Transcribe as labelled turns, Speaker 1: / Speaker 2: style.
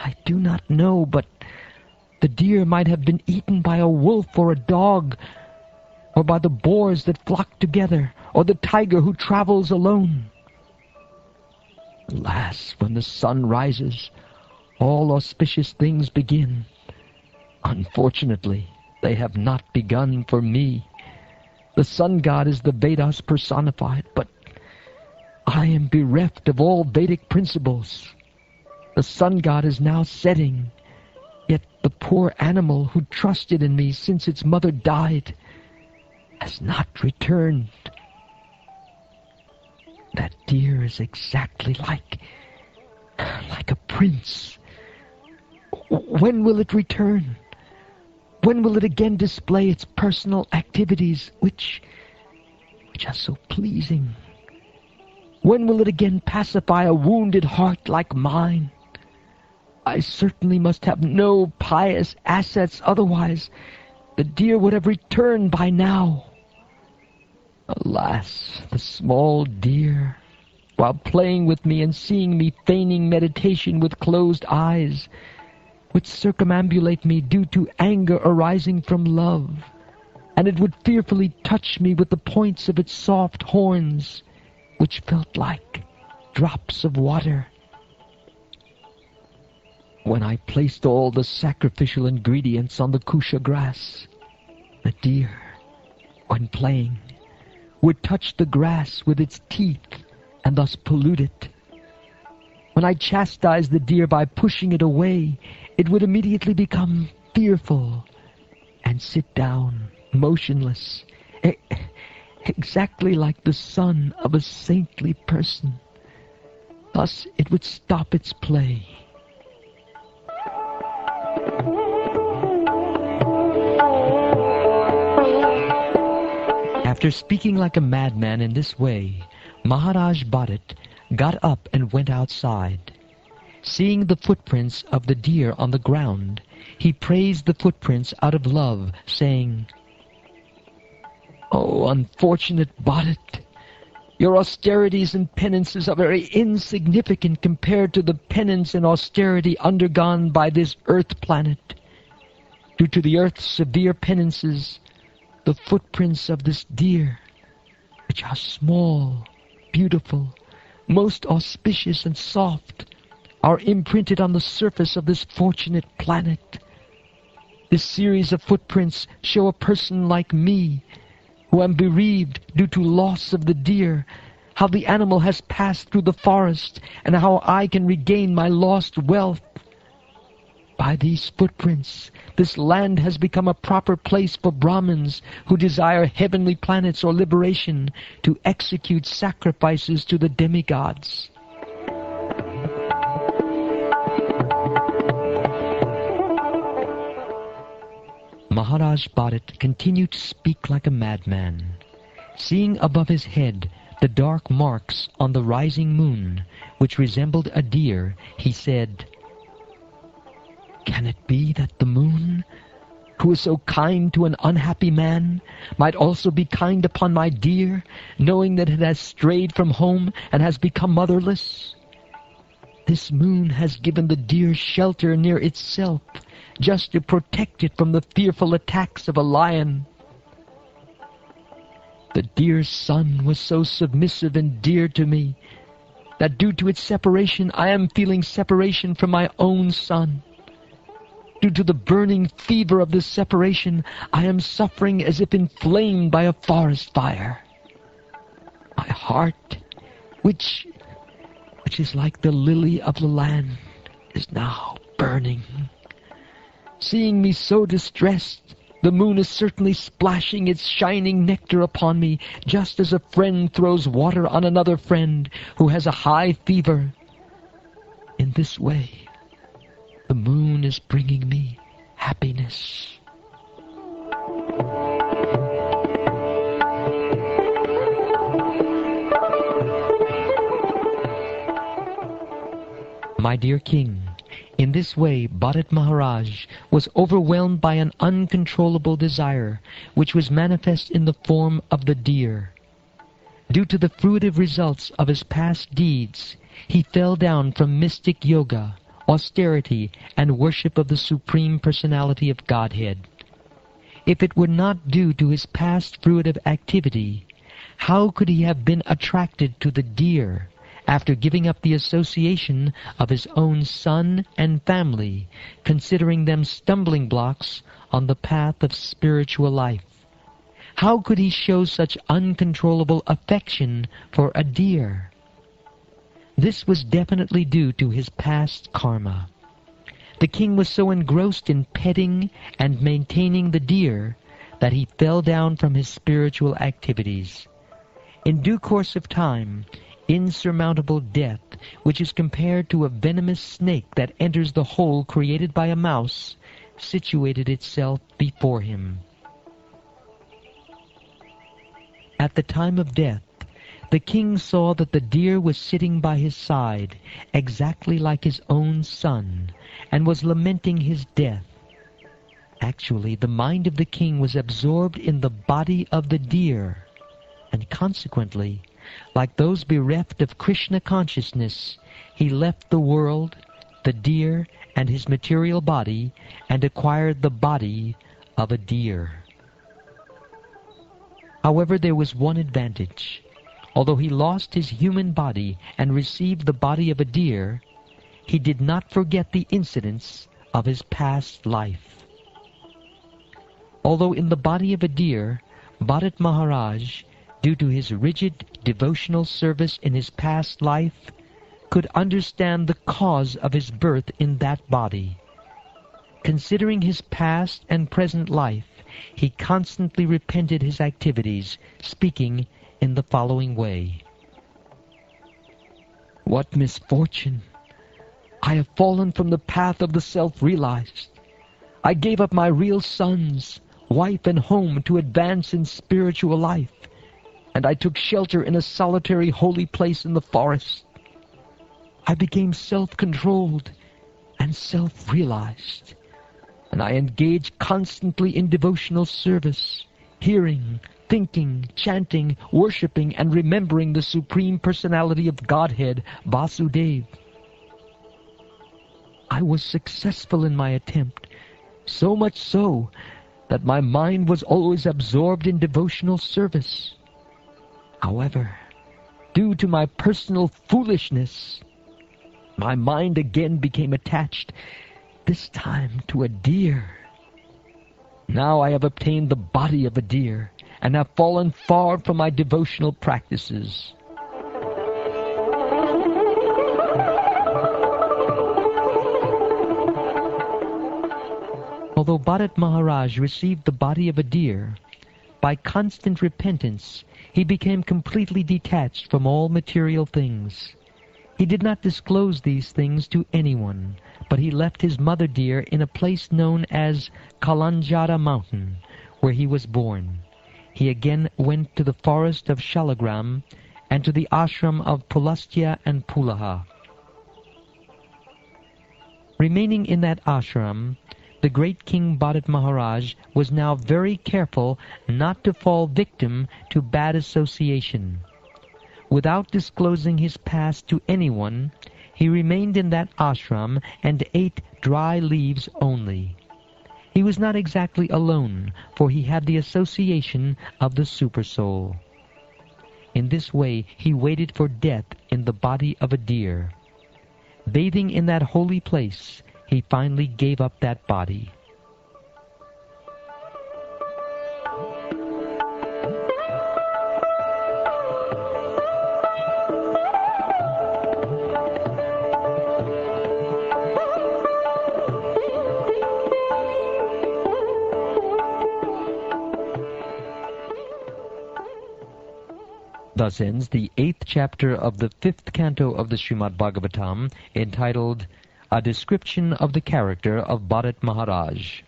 Speaker 1: I do not know, but the deer might have been eaten by a wolf or a dog, or by the boars that flock together, or the tiger who travels alone. Alas, when the sun rises, all auspicious things begin. Unfortunately, they have not begun for me. The sun god is the Vedas personified, but I am bereft of all Vedic principles. The sun god is now setting, yet the poor animal who trusted in me since its mother died has not returned. That deer is exactly like a prince. When will it return? When will it again display its personal activities, which are so pleasing? When will it again pacify a wounded heart like mine? I certainly must have no pious assets, otherwise the deer would have returned by now. Alas, the small deer, while playing with me and seeing me feigning meditation with closed eyes, would circumambulate me due to anger arising from love, and it would fearfully touch me with the points of its soft horns, which felt like drops of water. When I placed all the sacrificial ingredients on the kusha grass, the deer, when playing, would touch the grass with its teeth and thus pollute it. When I chastised the deer by pushing it away, it would immediately become fearful and sit down, motionless, exactly like the son of a saintly person. Thus it would stop its play. After speaking like a madman in this way, Maharaj Bharat got up and went outside. Seeing the footprints of the deer on the ground, he praised the footprints out of love, saying, "Oh, unfortunate Bharat, your austerities and penances are very insignificant compared to the penance and austerity undergone by this earth planet. Due to the earth's severe penances, the footprints of this deer, which are small, beautiful, most auspicious and soft, are imprinted on the surface of this fortunate planet. This series of footprints show a person like me, who am bereaved due to loss of the deer, how the animal has passed through the forest, and how I can regain my lost wealth. By these footprints, this land has become a proper place for Brahmins who desire heavenly planets or liberation to execute sacrifices to the demigods." Maharaj Bharat continued to speak like a madman. Seeing above his head the dark marks on the rising moon, which resembled a deer, he said, "Can it be that the moon, who is so kind to an unhappy man, might also be kind upon my deer, knowing that it has strayed from home and has become motherless? This moon has given the deer shelter near itself, just to protect it from the fearful attacks of a lion. The deer's son was so submissive and dear to me that due to its separation I am feeling separation from my own son. Due to the burning fever of this separation, I am suffering as if inflamed by a forest fire. My heart, which is like the lily of the land, is now burning. Seeing me so distressed, the moon is certainly splashing its shining nectar upon me, just as a friend throws water on another friend who has a high fever. In this way, the moon is bringing me happiness." My dear king, in this way Bharat Maharaj was overwhelmed by an uncontrollable desire, which was manifest in the form of the deer. Due to the fruitive results of his past deeds, he fell down from mystic yoga, austerity, and worship of the Supreme Personality of Godhead. If it were not due to his past fruitive activity, how could he have been attracted to the deer after giving up the association of his own son and family, considering them stumbling blocks on the path of spiritual life? How could he show such uncontrollable affection for a deer? This was definitely due to his past karma. The king was so engrossed in petting and maintaining the deer that he fell down from his spiritual activities. In due course of time, insurmountable death, which is compared to a venomous snake that enters the hole created by a mouse, situated itself before him. At the time of death, the king saw that the deer was sitting by his side, exactly like his own son, and was lamenting his death. Actually, the mind of the king was absorbed in the body of the deer, and consequently, like those bereft of Krishna consciousness, he left the world, the deer, and his material body, and acquired the body of a deer. However, there was one advantage. Although he lost his human body and received the body of a deer, he did not forget the incidents of his past life. Although in the body of a deer, Bharat Maharaj, due to his rigid devotional service in his past life, could understand the cause of his birth in that body. Considering his past and present life, he constantly repented his activities, speaking in the following way. What misfortune! I have fallen from the path of the self-realized. I gave up my real sons, wife, and home to advance in spiritual life, and I took shelter in a solitary holy place in the forest. I became self-controlled and self-realized, and I engaged constantly in devotional service, hearing, thinking, chanting, worshipping, and remembering the Supreme Personality of Godhead, Vasudeva. I was successful in my attempt, so much so that my mind was always absorbed in devotional service. However, due to my personal foolishness, my mind again became attached, this time to a deer. Now I have obtained the body of a deer, and have fallen far from my devotional practices. Although Bharat Maharaj received the body of a deer, by constant repentance he became completely detached from all material things. He did not disclose these things to anyone, but he left his mother deer in a place known as Kalanjara Mountain, where he was born. He again went to the forest of Shalagram and to the ashram of Pulastya and Pulaha. Remaining in that ashram, the great King Bharat Maharaj was now very careful not to fall victim to bad association. Without disclosing his past to anyone, he remained in that ashram and ate dry leaves only. He was not exactly alone, for he had the association of the Supersoul. In this way, he waited for death in the body of a deer. Bathing in that holy place, he finally gave up that body. Thus ends the 8th chapter of the 5th canto of the Shrimad Bhagavatam, entitled A Description of the Character of Bharat Maharaj.